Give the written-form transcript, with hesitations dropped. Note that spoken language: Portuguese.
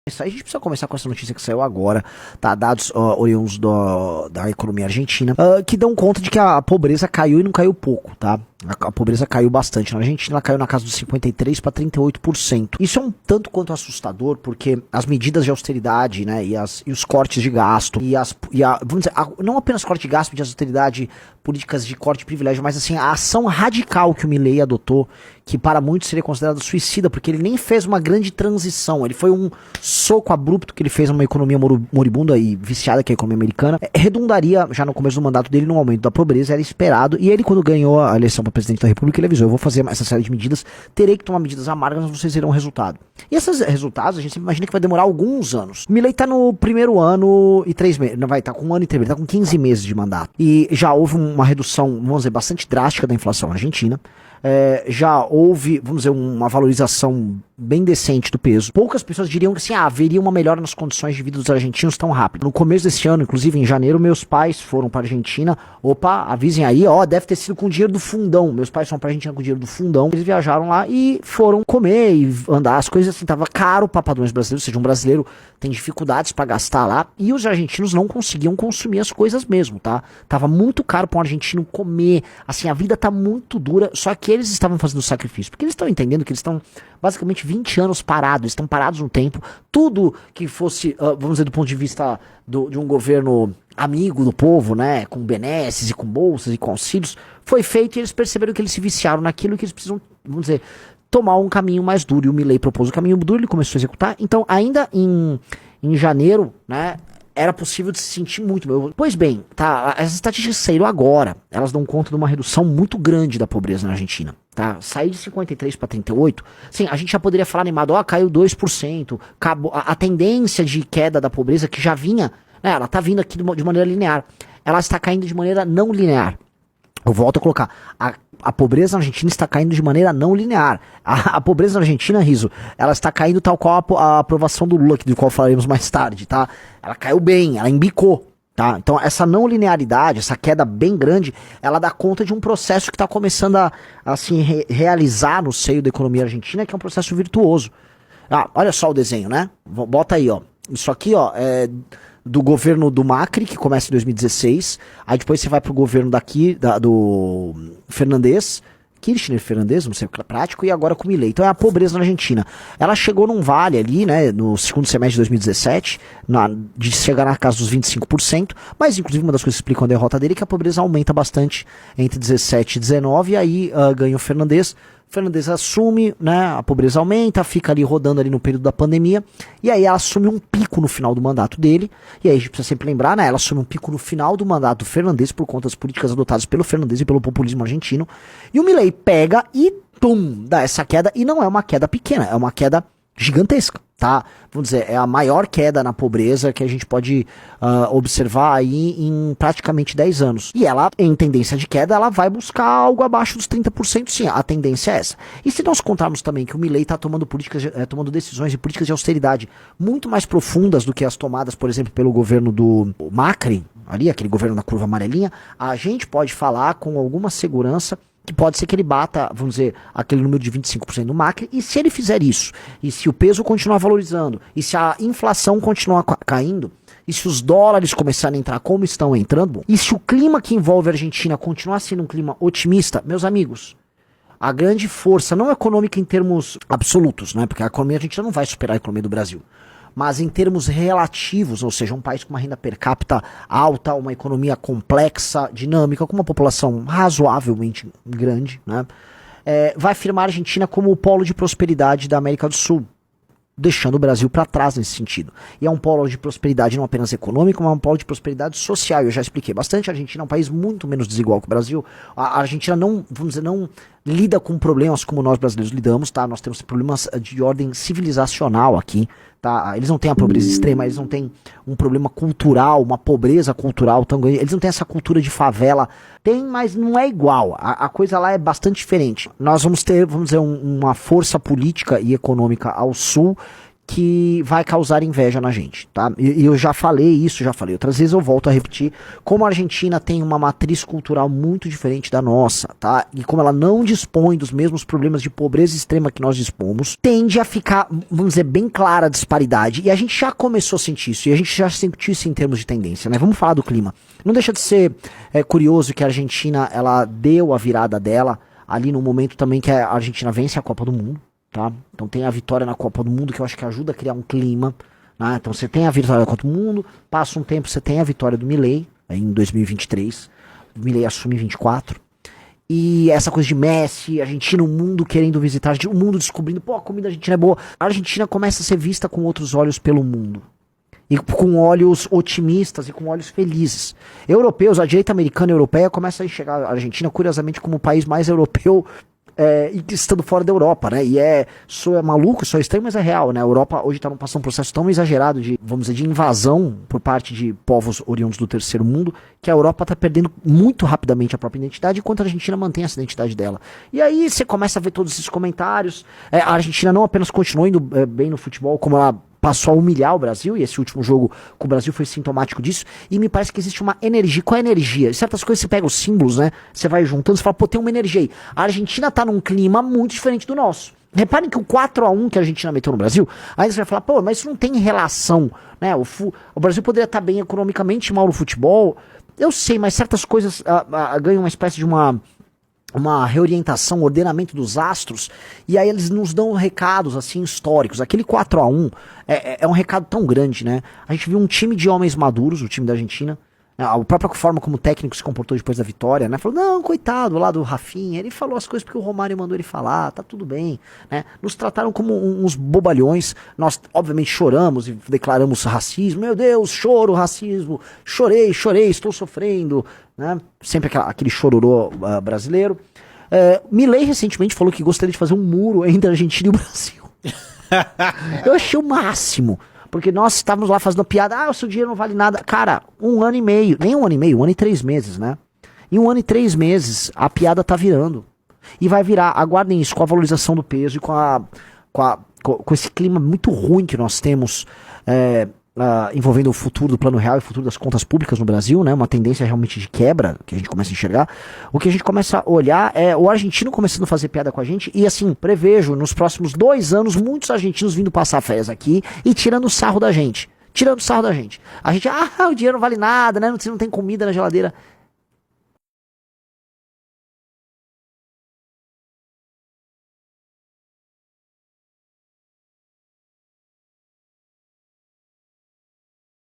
A gente precisa começar com essa notícia que saiu agora, tá? Dados oriundos da economia argentina, que dão conta de que a pobreza caiu e não caiu pouco, tá? A pobreza caiu bastante. Na Argentina ela caiu na casa dos 53% para 38%. Isso é um tanto quanto assustador, porque as medidas de austeridade, né, e os cortes de gasto, vamos dizer, não apenas corte de gasto, de austeridade, políticas de corte de privilégio, mas assim, a ação radical que o Milei adotou, que para muitos seria considerado suicida, porque ele nem fez uma grande transição, ele foi um soco abrupto que ele fez numa economia moribunda e viciada, que é a economia americana, redundaria já no começo do mandato dele no aumento da pobreza, era esperado, e ele, quando ganhou a eleição para presidente da República, ele avisou: eu vou fazer essa série de medidas, terei que tomar medidas amargas, mas vocês verão o resultado. E esses resultados, a gente sempre imagina que vai demorar alguns anos. O Milei tá no primeiro ano e 3 meses, não vai estar com 1 ano e 3 meses, tá com 15 meses de mandato. E já houve uma redução, vamos dizer, bastante drástica da inflação argentina. Já houve, vamos dizer, uma valorização bem decente do peso. Poucas pessoas diriam que assim, haveria uma melhora nas condições de vida dos argentinos tão rápido. No começo desse ano, inclusive em janeiro, meus pais foram para a Argentina. Opa, avisem aí, deve ter sido com o dinheiro do fundão. Meus pais foram para a Argentina com o dinheiro do fundão. Eles viajaram lá e foram comer e andar. As coisas assim, tava caro para padrões brasileiros, ou seja, um brasileiro tem dificuldades para gastar lá. E os argentinos não conseguiam consumir as coisas mesmo, tá? Tava muito caro para um argentino comer. Assim, a vida tá muito dura, só que eles estavam fazendo sacrifício, porque eles estão entendendo que eles estão basicamente 20 anos parados, estão parados no tempo. Tudo que fosse, vamos dizer, do ponto de vista de um governo amigo do povo, né, com benesses e com bolsas e com auxílios, foi feito, e eles perceberam que eles se viciaram naquilo, que eles precisam, vamos dizer, tomar um caminho mais duro. E o Milei propôs o caminho duro, ele começou a executar. Então, ainda em janeiro, né, era possível de se sentir muito. Pois bem, tá, as estatísticas saíram agora. Elas dão conta de uma redução muito grande da pobreza na Argentina. Tá? Sair de 53 para 38, sim, a gente já poderia falar animado, caiu 2%. Acabou, a tendência de queda da pobreza que já vinha, né, ela tá vindo aqui de maneira linear. Ela está caindo de maneira não linear. Eu volto a colocar, a pobreza na Argentina está caindo de maneira não linear. A pobreza na Argentina, Riso, ela está caindo tal qual a aprovação do Lula, do qual falaremos mais tarde, tá? Ela caiu bem, ela embicou, tá? Então essa não linearidade, essa queda bem grande, ela dá conta de um processo que está começando a realizar no seio da economia argentina, que é um processo virtuoso. Olha só o desenho, né? Bota aí, ó. Isso aqui, ó, é do governo do Macri, que começa em 2016, aí depois você vai pro governo do Fernandes, Kirchner Fernandes, não sei o que é prático, e agora com o Milei. Então é a pobreza na Argentina. Ela chegou num vale ali, né, no segundo semestre de 2017, de chegar na casa dos 25%, mas inclusive uma das coisas que explicam a derrota dele é que a pobreza aumenta bastante entre 17 e 19, e aí ganha o Fernandes. Fernandes assume, né, a pobreza aumenta, fica ali rodando ali no período da pandemia, e aí ela assume um pico no final do mandato dele, e aí a gente precisa sempre lembrar, né, ela assume um pico no final do mandato do Fernandes por conta das políticas adotadas pelo Fernandes e pelo populismo argentino, e o Milei pega e dá essa queda, e não é uma queda pequena, é uma queda gigantesca, tá? Vamos dizer, é a maior queda na pobreza que a gente pode observar aí em praticamente 10 anos. E ela, em tendência de queda, ela vai buscar algo abaixo dos 30%, sim, a tendência é essa. E se nós contarmos também que o Milei está tomando decisões e políticas de austeridade muito mais profundas do que as tomadas, por exemplo, pelo governo do Macri, ali, aquele governo da curva amarelinha, a gente pode falar com alguma segurança que pode ser que ele bata, vamos dizer, aquele número de 25% do Macri, e se ele fizer isso, e se o peso continuar valorizando, e se a inflação continuar caindo, e se os dólares começarem a entrar como estão entrando, e se o clima que envolve a Argentina continuar sendo um clima otimista, meus amigos, a grande força, não econômica em termos absolutos, né, porque a economia argentina não vai superar a economia do Brasil, mas em termos relativos, ou seja, um país com uma renda per capita alta, uma economia complexa, dinâmica, com uma população razoavelmente grande, né, vai firmar a Argentina como o polo de prosperidade da América do Sul, deixando o Brasil para trás nesse sentido. E é um polo de prosperidade não apenas econômica, mas é um polo de prosperidade social. Eu já expliquei bastante, a Argentina é um país muito menos desigual que o Brasil. A Argentina não, vamos dizer, não lida com problemas como nós brasileiros lidamos, tá? Nós temos problemas de ordem civilizacional aqui, tá? Eles não têm a pobreza extrema, eles não têm um problema cultural, uma pobreza cultural tão grande, eles não têm essa cultura de favela. Tem, mas não é igual. A coisa lá é bastante diferente. Nós vamos ter, vamos dizer, uma força política e econômica ao sul que vai causar inveja na gente, tá? E eu já falei isso, já falei outras vezes, eu volto a repetir, como a Argentina tem uma matriz cultural muito diferente da nossa, tá? E como ela não dispõe dos mesmos problemas de pobreza extrema que nós dispomos, tende a ficar, vamos dizer, bem clara a disparidade, e a gente já começou a sentir isso, e a gente já sentiu isso em termos de tendência, né? Vamos falar do clima. Não deixa de ser curioso que a Argentina, ela deu a virada dela ali no momento também que a Argentina vence a Copa do Mundo, tá? Então tem a vitória na Copa do Mundo, que eu acho que ajuda a criar um clima, né? Então você tem a vitória da Copa do Mundo, passa um tempo, você tem a vitória do Milei, em 2023, o Milei assume em 24, e essa coisa de Messi, Argentina, o mundo querendo visitar, o mundo descobrindo, pô, a comida argentina é boa, a Argentina começa a ser vista com outros olhos pelo mundo, e com olhos otimistas e com olhos felizes. Europeus, a direita americana e europeia começa a enxergar a Argentina, curiosamente, como o país mais europeu e estando fora da Europa, né? E sou maluco, sou estranho, mas é real, né? A Europa hoje está passando um processo tão exagerado de, vamos dizer, de invasão por parte de povos oriundos do terceiro mundo, que a Europa está perdendo muito rapidamente a própria identidade, enquanto a Argentina mantém essa identidade dela. E aí você começa a ver todos esses comentários. A Argentina não apenas continua indo bem no futebol, como ela passou a humilhar o Brasil, e esse último jogo com o Brasil foi sintomático disso, e me parece que existe uma energia. Qual é a energia? Certas coisas você pega os símbolos, né? Você vai juntando, você fala, pô, tem uma energia aí. A Argentina tá num clima muito diferente do nosso. Reparem que o 4-1 que a Argentina meteu no Brasil, aí você vai falar, pô, mas isso não tem relação, né? O Brasil poderia estar bem economicamente, mal no futebol. Eu sei, mas certas coisas ganham uma espécie de uma reorientação, um ordenamento dos astros, e aí eles nos dão recados assim históricos. Aquele 4-1 é um recado tão grande, né? A gente viu um time de homens maduros, o time da Argentina, a própria forma como o técnico se comportou depois da vitória, né? Falou, não, coitado, lá do Rafinha, ele falou as coisas porque o Romário mandou ele falar, tá tudo bem, né? Nos trataram como uns bobalhões, nós obviamente choramos e declaramos racismo, meu Deus, choro, racismo, chorei, estou sofrendo, né? Sempre aquele chororô brasileiro. Milei recentemente falou que gostaria de fazer um muro entre a Argentina e o Brasil. Eu achei o máximo. Porque nós estávamos lá fazendo piada, o seu dinheiro não vale nada. Cara, 1 ano e meio, nem 1 ano e meio, 1 ano e 3 meses, né? Em 1 ano e 3 meses, a piada tá virando. E vai virar, aguardem isso, com a valorização do peso e com esse clima muito ruim que nós temos envolvendo o futuro do plano real e o futuro das contas públicas no Brasil, né? Uma tendência realmente de quebra que a gente começa a enxergar. O que a gente começa a olhar é o argentino começando a fazer piada com a gente e assim, prevejo nos próximos 2 anos muitos argentinos vindo passar férias aqui e tirando sarro da gente. A gente, o dinheiro não vale nada, né? Você não tem comida na geladeira.